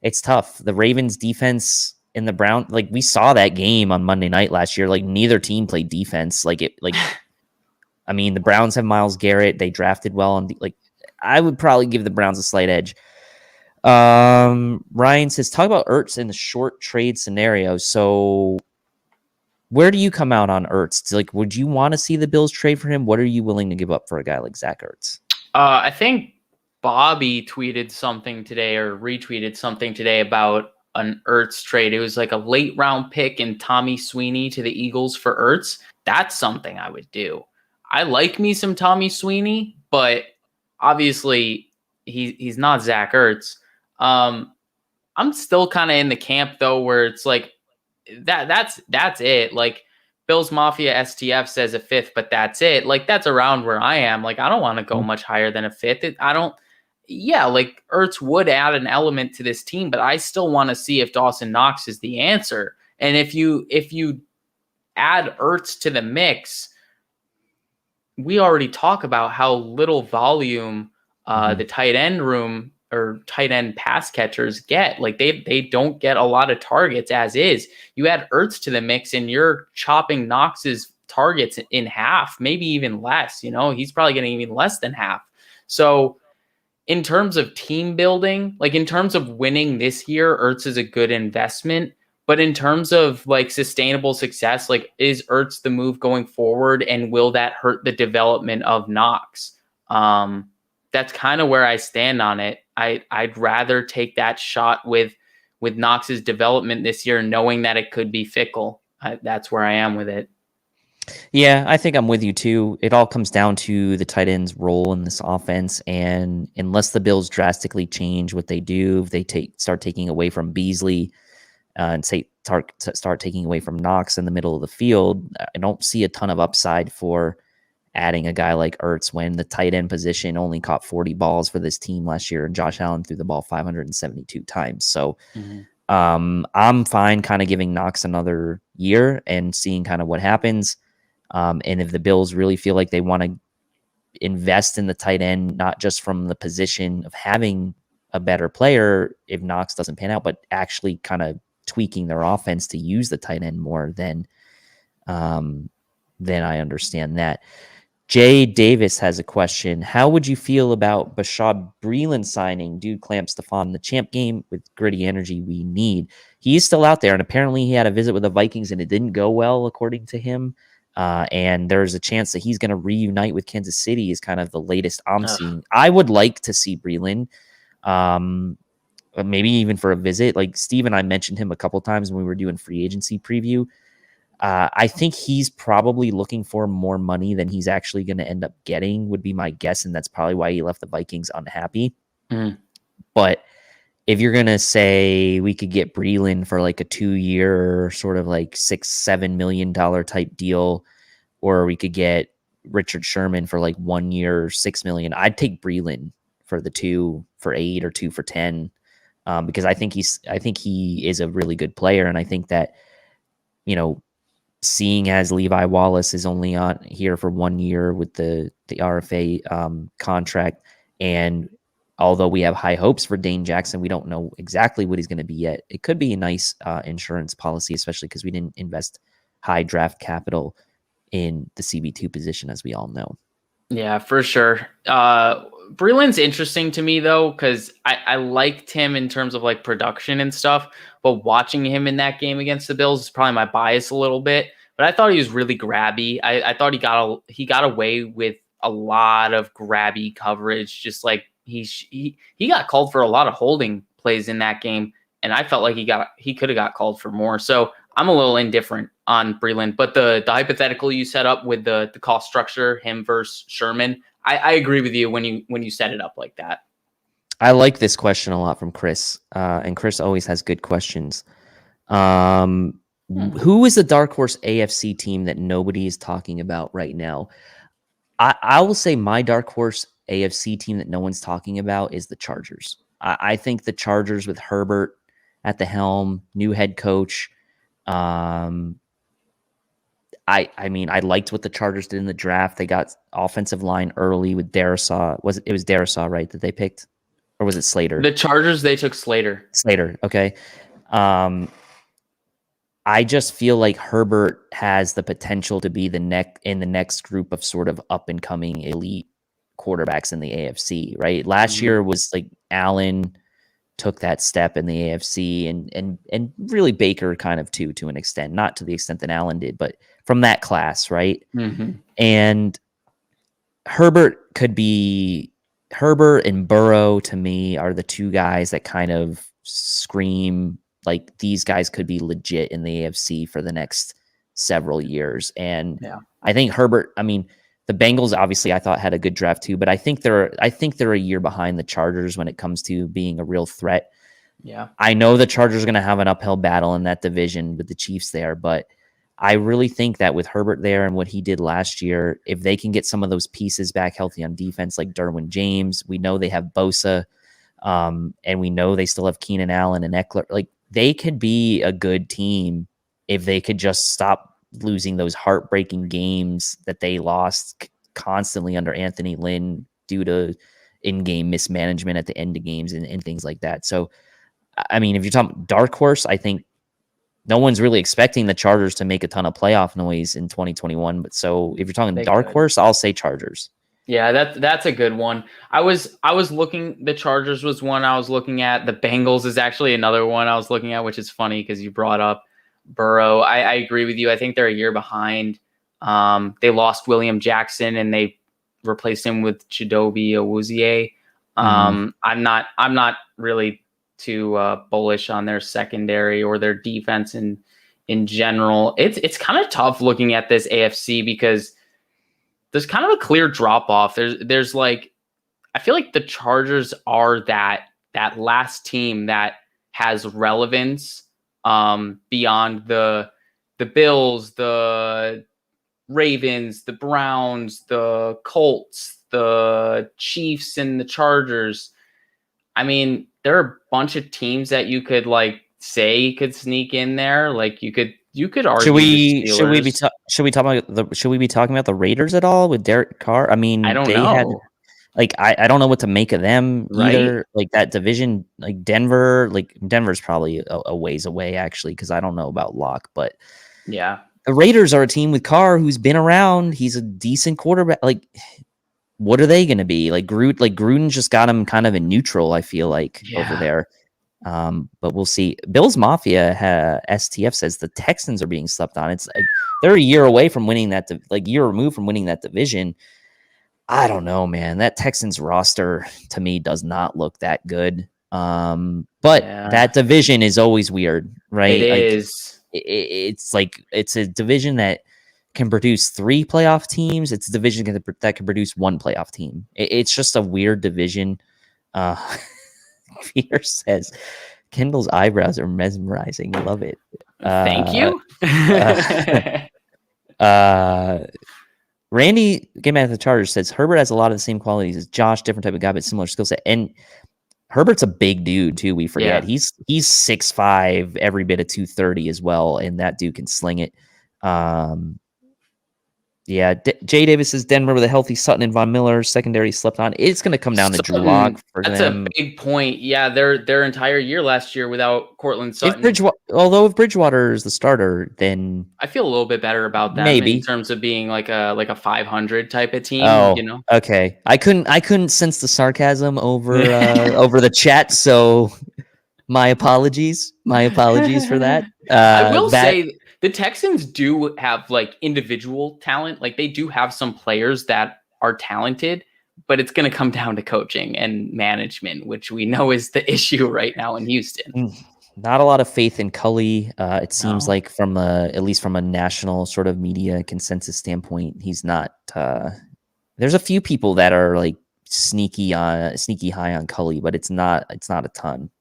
it's tough. The Ravens defense and the Browns, like we saw that game on Monday night last year, like neither team played defense. I mean, the Browns have Myles Garrett. They drafted well. And I would probably give the Browns a slight edge. Ryan says, talk about Ertz in the short trade scenario. So where do you come out on Ertz? Like, would you want to see the Bills trade for him? What are you willing to give up for a guy like Zach Ertz? I think Bobby tweeted something today or retweeted something today about an Ertz trade. It was like a late round pick and Tommy Sweeney to the Eagles for Ertz. That's something I would do. I like me some Tommy Sweeney, but obviously he's not Zach Ertz. I'm still kind of in the camp though, where it's like that's it. Like Bills Mafia STF says a fifth, but that's it. Like that's around where I am. Like I don't want to go much higher than a fifth. Like Ertz would add an element to this team, but I still want to see if Dawson Knox is the answer. And if you add Ertz to the mix, we already talk about how little volume the tight end room or tight end pass catchers get. Like they don't get a lot of targets as is. You add Ertz to the mix and you're chopping Knox's targets in half, maybe even less. You know, he's probably getting even less than half. So in terms of team building, like in terms of winning this year, Ertz is a good investment. But in terms of like sustainable success, like is Ertz the move going forward, and will that hurt the development of Knox? That's kind of where I stand on it. I'd rather take that shot with Knox's development this year, knowing that it could be fickle. That's where I am with it. Yeah, I think I'm with you too. It all comes down to the tight end's role in this offense, and unless the Bills drastically change what they do, if they start taking away from Beasley and start taking away from Knox in the middle of the field, I don't see a ton of upside for adding a guy like Ertz when the tight end position only caught 40 balls for this team last year, and Josh Allen threw the ball 572 times. So I'm fine kind of giving Knox another year and seeing kind of what happens. And if the Bills really feel like they want to invest in the tight end, not just from the position of having a better player if Knox doesn't pan out, but actually kind of tweaking their offense to use the tight end more, then then I understand that. Jay Davis has a question. How would you feel about Bashaud Breeland signing? Dude clamps Stephon in the champ game with gritty energy we need. He is still out there, and apparently he had a visit with the Vikings, and it didn't go well, according to him. And there's a chance that he's going to reunite with Kansas City is kind of the latest I'm seeing. I would like to see Breeland, maybe even for a visit. Like Steve and I mentioned him a couple times when we were doing free agency preview. I think he's probably looking for more money than he's actually going to end up getting, would be my guess. And that's probably why he left the Vikings unhappy. But if you're going to say we could get Breeland for like a 2-year sort of like $6-7 million type deal, or we could get Richard Sherman for like 1 year, $6 million, I'd take Breeland for the 2 for 8 or 2 for 10. Because I think he is a really good player. And I think that, seeing as Levi Wallace is only on here for 1 year with the RFA contract, and although we have high hopes for Dane Jackson, we don't know exactly what he's going to be yet. It could be a nice insurance policy, especially because we didn't invest high draft capital in the CB2 position, as we all know. Yeah, for sure. Breeland's interesting to me, though, because I liked him in terms of like production and stuff, but watching him in that game against the Bills is probably my bias a little bit. But I thought he was really grabby. I thought he got away with a lot of grabby coverage. Just like he got called for a lot of holding plays in that game, and I felt like he could have got called for more. So I'm a little indifferent on Breeland. But the hypothetical you set up with the cost structure, him versus Sherman, I agree with you when you set it up like that. I like this question a lot from Chris, and Chris always has good questions. Who is the dark horse AFC team that nobody is talking about right now? I will say my dark horse AFC team that no one's talking about is the Chargers. I think the Chargers with Herbert at the helm, new head coach. I mean, I liked what the Chargers did in the draft. They got offensive line early with Darisaw. It was Darisaw, right, that they picked? Or was it Slater? The Chargers, they took Slater. Okay. I just feel like Herbert has the potential to be in the next group of sort of up and coming elite quarterbacks in the AFC, right? Last year was like Allen took that step in the AFC and really Baker kind of too, to an extent, not to the extent that Allen did, but from that class, right? And Herbert and Burrow to me are the two guys that kind of scream like these guys could be legit in the AFC for the next several years. And I think Herbert, I mean, the Bengals obviously I thought had a good draft too, but I think they're a year behind the Chargers when it comes to being a real threat. Yeah. I know the Chargers are going to have an uphill battle in that division with the Chiefs there, but I really think that with Herbert there and what he did last year, if they can get some of those pieces back healthy on defense, like Derwin James, we know they have Bosa, and we know they still have Keenan Allen and Eckler. Like, they could be a good team if they could just stop losing those heartbreaking games that they lost constantly under Anthony Lynn due to in-game mismanagement at the end of games and things like that. So, I mean, if you're talking dark horse, I think no one's really expecting the Chargers to make a ton of playoff noise in 2021. But so if you're talking dark horse, I'll say Chargers. Yeah, that's a good one. I was looking, the Chargers was one I was looking at. The Bengals is actually another one I was looking at, which is funny because you brought up Burrow. I agree with you. I think they're a year behind. They lost William Jackson and they replaced him with Chidobe Awuzie. I'm not really too bullish on their secondary or their defense in general. It's kind of tough looking at this AFC because there's kind of a clear drop off. There's like, I feel like the Chargers are that last team that has relevance beyond the Bills, the Ravens, the Browns, the Colts, the Chiefs, and the Chargers. I mean, there are a bunch of teams that you could like say could sneak in there. Like you could argue. Should we be talking about the Raiders at all with Derek Carr? I mean, I don't know. I don't know what to make of them either. Right? Like that division, like Denver's probably a ways away actually, because I don't know about Locke, but yeah, the Raiders are a team with Carr who's been around. He's a decent quarterback. Like, what are they going to be? Like Gruden just got him kind of in neutral, I feel like, over there. But we'll see. Bills Mafia STF says the Texans are being slept on. It's like they're a year away from winning that, year removed from winning that division. I don't know, man. That Texans roster to me does not look that good. But that division is always weird, right? It like, is. It's like it's a division that can produce 3 playoff teams. It's a division that can produce 1 playoff team. It's just a weird division. Peter says Kendall's eyebrows are mesmerizing. Love it. Thank you. Randy, Game at the Chargers, says Herbert has a lot of the same qualities as Josh, different type of guy, but similar skill set. And Herbert's a big dude too. We forget he's 6'5", every bit of 230 as well, and that dude can sling it. Jay Davis says Denver with a healthy Sutton and Von Miller secondary slept on. It's going to come down to Drew Lock for that's them. A big point. Yeah, their entire year last year without Cortland Sutton. Although if Bridgewater is the starter, then I feel a little bit better about them in terms of being like a 500 type of team. Oh, you know. Okay. I couldn't sense the sarcasm over over the chat, so my apologies. My apologies for that. I will say the Texans do have like individual talent. Like they do have some players that are talented, but it's going to come down to coaching and management, which we know is the issue right now in Houston. Not a lot of faith in Cully. It seems like at least from a national sort of media consensus standpoint, he's not. There's a few people that are like sneaky high on Cully, but it's not a ton.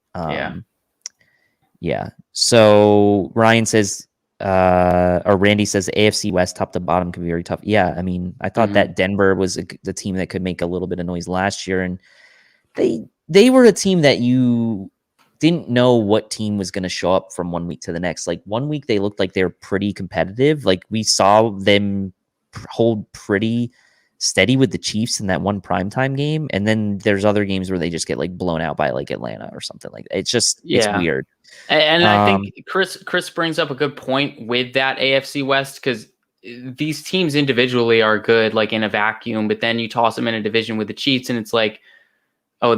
Yeah. So Ryan says, or Randy says, the AFC West top to bottom can be very tough. Yeah, I mean, I thought that Denver was the team that could make a little bit of noise last year, and they were a team that you didn't know what team was going to show up from one week to the next. Like 1 week, they looked like they were pretty competitive. Like we saw them hold pretty steady with the Chiefs in that one primetime game, and then there's other games where they just get like blown out by like Atlanta or something like that. It's just it's weird. And I think Chris brings up a good point with that AFC West, because these teams individually are good, like in a vacuum, but then you toss them in a division with the Chiefs, and it's like, oh,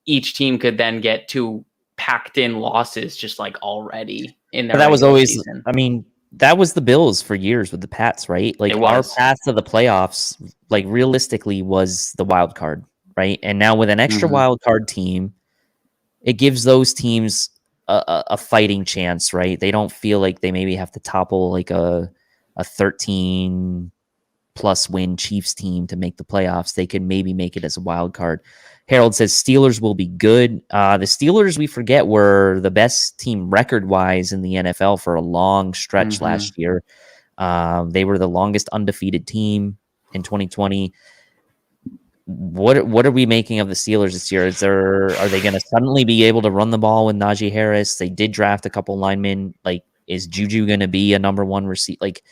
each team could then get 2 packed in losses just like already in their. But that was always season. I mean, that was the Bills for years with the Pats, right? Like our path to the playoffs, like realistically, was the wild card, right? And now with an extra wild card team, it gives those teams a fighting chance, right? They don't feel like they maybe have to topple like a 13 plus win Chiefs team to make the playoffs. They could maybe make it as a wild card. Harold says Steelers will be good. The Steelers, we forget, were the best team record-wise in the NFL for a long stretch last year. They were the longest undefeated team in 2020. What are we making of the Steelers this year? Are they going to suddenly be able to run the ball with Najee Harris? They did draft a couple linemen. Like, is Juju going to be a number one receiver? Like,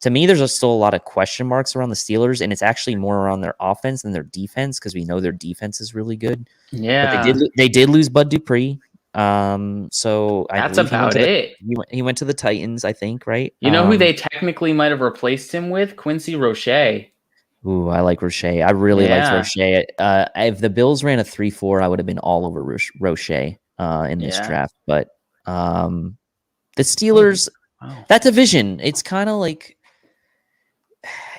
to me, there's still a lot of question marks around the Steelers, and it's actually more around their offense than their defense, because we know their defense is really good. Yeah, but they did lose Bud Dupree. So that's about it. He went to the Titans, I think, right? You know who they technically might have replaced him with? Quincy Roche. Ooh, I like Roche. I really liked Roche. If the Bills ran a 3-4, I would have been all over Roche in this draft. But the Steelers, that division, it's kind of like,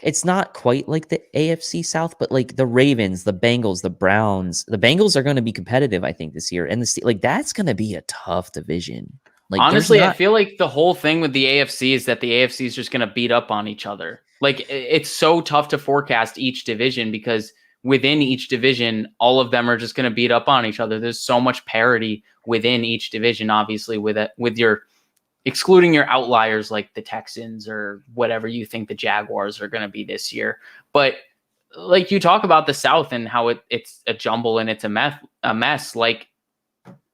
it's not quite like the AFC South, but like the Ravens, the Bengals, the Browns. The Bengals are going to be competitive, I think, this year. And that's going to be a tough division. Like, honestly, I feel like the whole thing with the AFC is that the AFC is just going to beat up on each other. Like, it's so tough to forecast each division, because within each division, all of them are just going to beat up on each other. There's so much parity within each division, obviously, with your excluding your outliers like the Texans or whatever you think the Jaguars are going to be this year. But like you talk about the South and how it's a jumble and it's a mess. Like,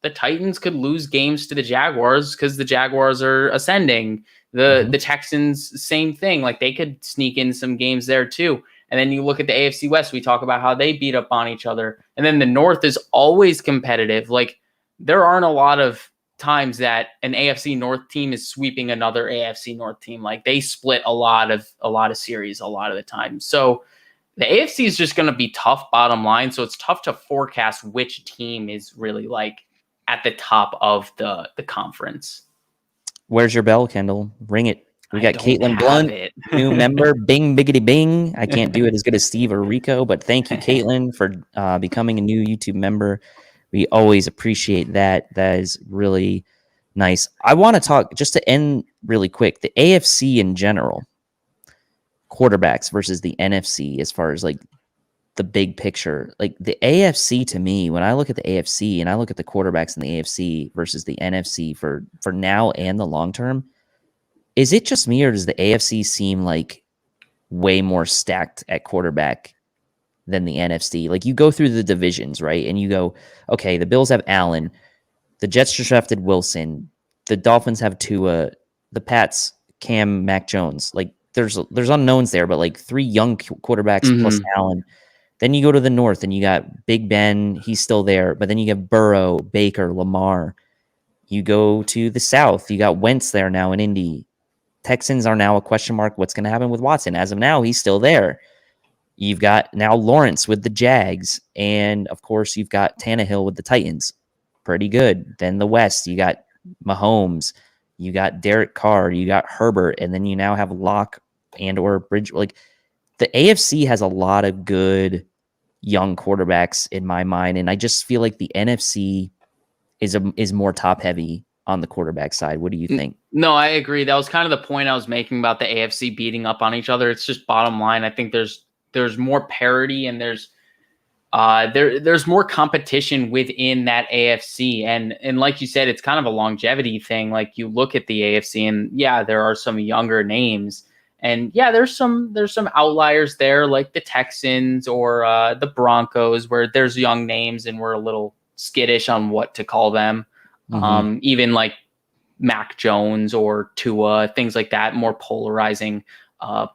the Titans could lose games to the Jaguars because the Jaguars are ascending. The Texans, same thing. Like, they could sneak in some games there too. And then you look at the AFC West, we talk about how they beat up on each other. And then the North is always competitive. Like, there aren't a lot of times that an AFC North team is sweeping another AFC North team. Like they split a lot of series a lot of the time. So the AFC is just going to be tough bottom line. So it's tough to forecast which team is really like at the top of the conference. Where's your bell, Kendall? Ring it. We got Caitlin Blunt, new member. Bing, biggity, bing. I can't do it as good as Steve or Rico, but thank you, Caitlin, for becoming a new YouTube member. We always appreciate that. That is really nice. I want to talk, just to end really quick, the AFC in general, quarterbacks versus the NFC as far as like the big picture. Like the AFC, to me, when I look at the AFC and I look at the quarterbacks in the AFC versus the NFC for now and the long term, is it just me or does the AFC seem like way more stacked at quarterback than the NFC? Like you go through the divisions, right? And you go, okay, the Bills have Allen, the Jets just drafted Wilson, the Dolphins have Tua, the Pats, Cam, Mac Jones. Like there's unknowns there, but like 3 young quarterbacks plus Allen. Then you go to the North and you got Big Ben, he's still there, but then you have Burrow, Baker, Lamar. You go to the South, you got Wentz there now in Indy. Texans are now a question mark. What's going to happen with Watson? As of now, he's still there. You've got now Lawrence with the Jags. And, of course, you've got Tannehill with the Titans. Pretty good. Then the West, you got Mahomes. You got Derek Carr. You got Herbert. And then you now have Locke and or Bridge. Like, the AFC has a lot of good young quarterbacks in my mind. And I just feel like the NFC is more top-heavy on the quarterback side. What do you think? No, I agree. That was kind of the point I was making about the AFC beating up on each other. It's just bottom line. I think there's more parity and there's more competition within that AFC. And like you said, it's kind of a longevity thing. Like you look at the AFC and yeah, there are some younger names. And yeah, there's some outliers there, like the Texans or the Broncos, where there's young names and we're a little skittish on what to call them. Even like Mac Jones or Tua, things like that, more polarizing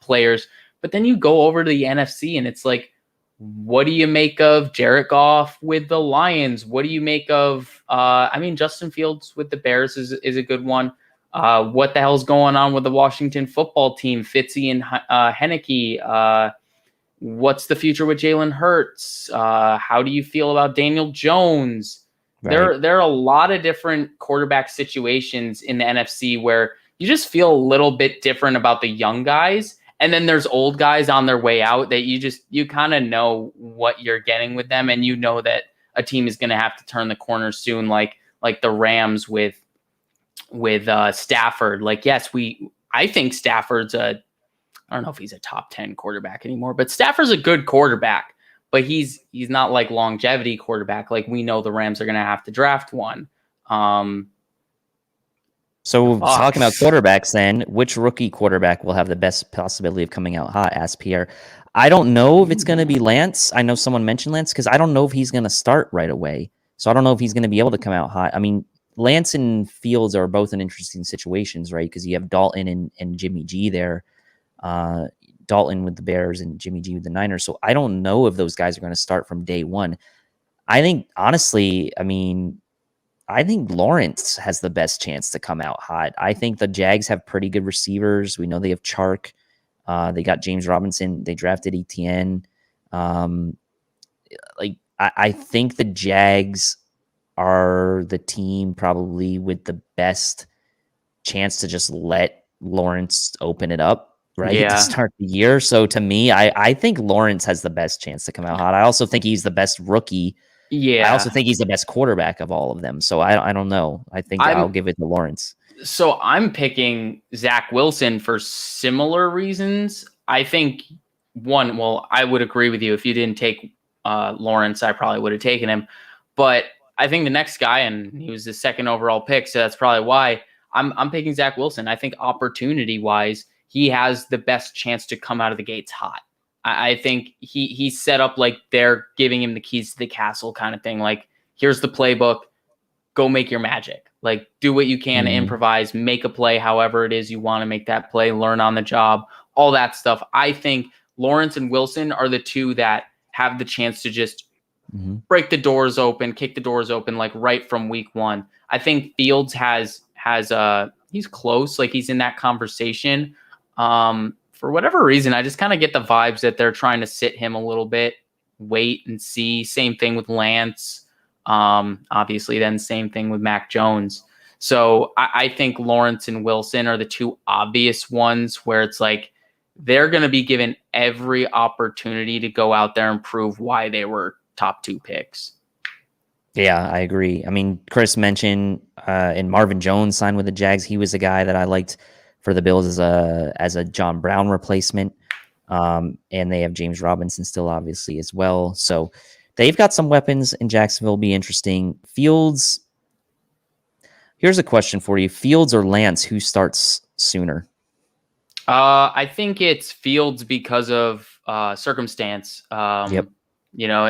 players. But then you go over to the NFC and it's like, what do you make of Jared Goff with the Lions? What do you make of, Justin Fields with the Bears is a good one. What the hell's going on with the Washington football team, Fitzy and Heineke? What's the future with Jalen Hurts? How do you feel about Daniel Jones? Right. There are a lot of different quarterback situations in the NFC where you just feel a little bit different about the young guys. And then there's old guys on their way out that you kind of know what you're getting with them. And you know that a team is going to have to turn the corner soon, like the Rams with Stafford. Like, yes, I think Stafford's I don't know if he's a top 10 quarterback anymore, but Stafford's a good quarterback. But he's not like longevity quarterback. Like we know the Rams are going to have to draft one. So talking about quarterbacks then, which rookie quarterback will have the best possibility of coming out hot, asked Pierre. I don't know if it's going to be Lance. I know someone mentioned Lance because I don't know if he's going to start right away. So I don't know if he's going to be able to come out hot. I mean, Lance and Fields are both in interesting situations, right? Because you have Dalton and Jimmy G there. Dalton with the Bears and Jimmy G with the Niners. So I don't know if those guys are going to start from day one. I think, honestly, I think Lawrence has the best chance to come out hot. I think the Jags have pretty good receivers. We know they have Chark. They got James Robinson. They drafted Etienne. I think the Jags are the team probably with the best chance to just let Lawrence open it up. Right, to start the year. So to me, I think Lawrence has the best chance to come out hot. I also think he's the best rookie. Yeah. I also think he's the best quarterback of all of them. So I don't know. I think I'll give it to Lawrence. So I'm picking Zach Wilson for similar reasons. I think I would agree with you. If you didn't take Lawrence, I probably would have taken him. But I think the next guy, and he was the second overall pick, so that's probably why I'm picking Zach Wilson. I think opportunity-wise, he has the best chance to come out of the gates hot. I think he's set up like they're giving him the keys to the castle kind of thing. Like, here's the playbook. Go make your magic. Like, do what you can, improvise, make a play however it is you want to make that play, learn on the job, all that stuff. I think Lawrence and Wilson are the two that have the chance to just break the doors open, kick the doors open, like right from week one. I think Fields has he's close, like he's in that conversation. For whatever reason, I just kind of get the vibes that they're trying to sit him a little bit, wait and see. Same thing with Lance. Obviously, then same thing with Mac Jones. So I think Lawrence and Wilson are the two obvious ones where it's like they're going to be given every opportunity to go out there and prove why they were top 2 picks. Yeah, I agree. I mean, Chris mentioned and Marvin Jones signed with the Jags. He was a guy that I liked for the Bills as a John Brown replacement. And they have James Robinson still, obviously, as well. So they've got some weapons in Jacksonville. Be interesting. Fields. Here's a question for you: Fields or Lance? Who starts sooner? I think it's Fields because of circumstance. Yep. You know,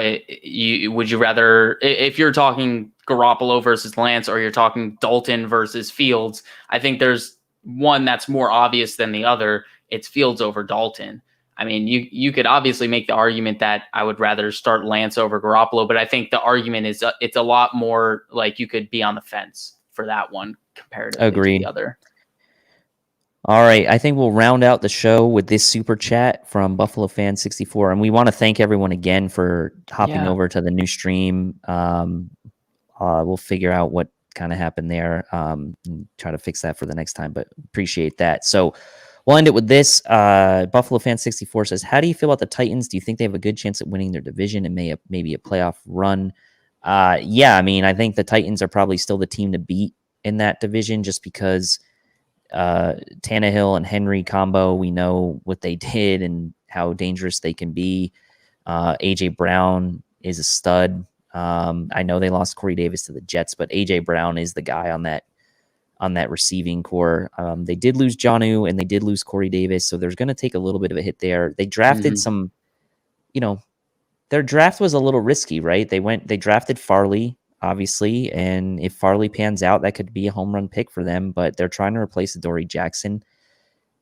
would you rather, if you're talking Garoppolo versus Lance, or you're talking Dalton versus Fields? I think there's one that's more obvious than the other. It's Fields over Dalton. I mean, you could obviously make the argument that I would rather start Lance over Garoppolo, but I think the argument is it's a lot more like you could be on the fence for that one comparatively to the other. All right, I think we'll round out the show with this super chat from Buffalo Fan 64, and we want to thank everyone again for hopping over to the new stream. We'll figure out what kind of happened there, and try to fix that for the next time, but appreciate that. So we'll end it with this. Buffalo Fan 64 says, how do you feel about the Titans? Do you think they have a good chance at winning their division and maybe a playoff run? Yeah, I mean, I think the Titans are probably still the team to beat in that division just because Tannehill and Henry combo, we know what they did and how dangerous they can be. AJ Brown is a stud. I know they lost Corey Davis to the Jets, but AJ Brown is the guy on that receiving core. They did lose Jonnu and they did lose Corey Davis, so there's going to take a little bit of a hit there. They drafted some, their draft was a little risky, right? They drafted Farley, obviously, and if Farley pans out, that could be a home run pick for them, but they're trying to replace Adoree Jackson.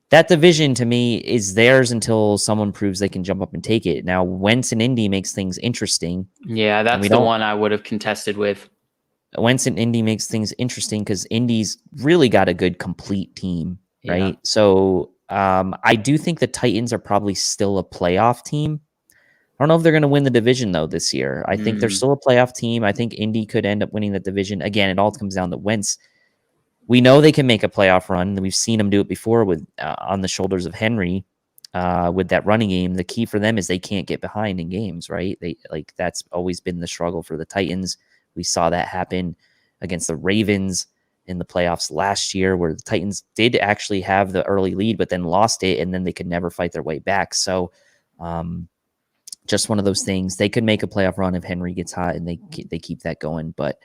That division, to me, is theirs until someone proves they can jump up and take it. Now, Wentz and Indy makes things interesting. Yeah, that's the one I would have contested with. Wentz and Indy makes things interesting because Indy's really got a good, complete team, right? Yeah. So I do think the Titans are probably still a playoff team. I don't know if they're going to win the division, though, this year. I think they're still a playoff team. I think Indy could end up winning the division. Again, it all comes down to Wentz. We know they can make a playoff run. We've seen them do it before with on the shoulders of Henry with that running game. The key for them is they can't get behind in games, right? That's always been the struggle for the Titans. We saw that happen against the Ravens in the playoffs last year, where the Titans did actually have the early lead, but then lost it, and then they could never fight their way back. So, just one of those things. They could make a playoff run if Henry gets hot and they keep that going, but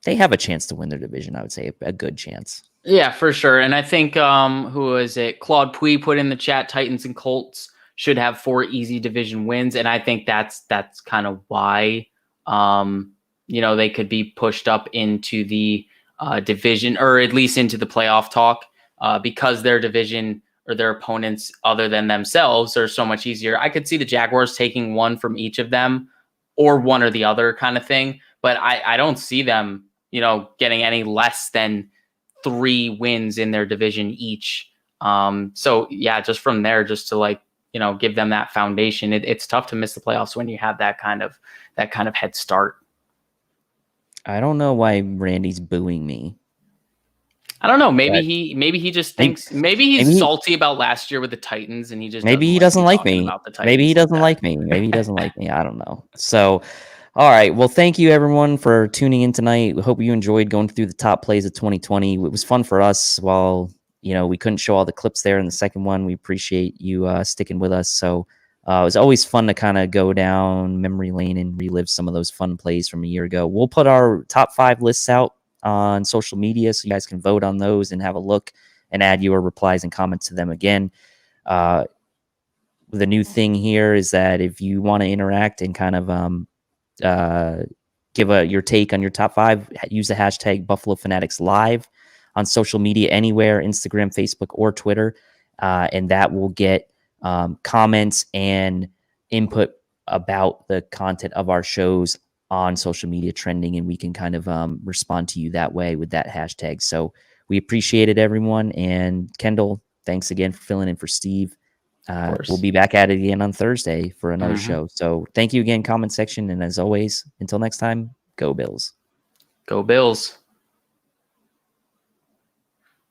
they have a chance to win their division. I would say a good chance. Yeah, for sure. And I think who is it? Claude Puy put in the chat, Titans and Colts should have 4 easy division wins, and I think that's kind of why they could be pushed up into the division, or at least into the playoff talk, because their division or their opponents other than themselves are so much easier. I could see the Jaguars taking one from each of them, or one or the other kind of thing, but I don't see them, getting any less than 3 wins in their division each. So yeah, just from there, just to give them that foundation. It's tough to miss the playoffs when you have that kind of head start. I don't know why Randy's booing me. I don't know. Maybe he just thinks maybe he's salty about last year with the Titans, and he just maybe he doesn't like me. Maybe he doesn't like me. Maybe he doesn't like me. I don't know. So, all right. Well, thank you everyone for tuning in tonight. We hope you enjoyed going through the top plays of 2020. It was fun for us. While we couldn't show all the clips there in the second one, we appreciate you sticking with us. So it was always fun to kind of go down memory lane and relive some of those fun plays from a year ago. We'll put our top 5 lists out on social media, so you guys can vote on those and have a look and add your replies and comments to them again. The new thing here is that if you want to interact and kind of give your take on your top 5, use the hashtag Buffalo Fanatics Live on social media anywhere, Instagram, Facebook, or Twitter, and that will get comments and input about the content of our shows on social media trending, and we can kind of respond to you that way with that hashtag. So we appreciate it, everyone. And Kendall, thanks again for filling in for Steve. We'll be back at it again on Thursday for another show. So thank you again, comment section. And as always, until next time, go Bills. Go Bills.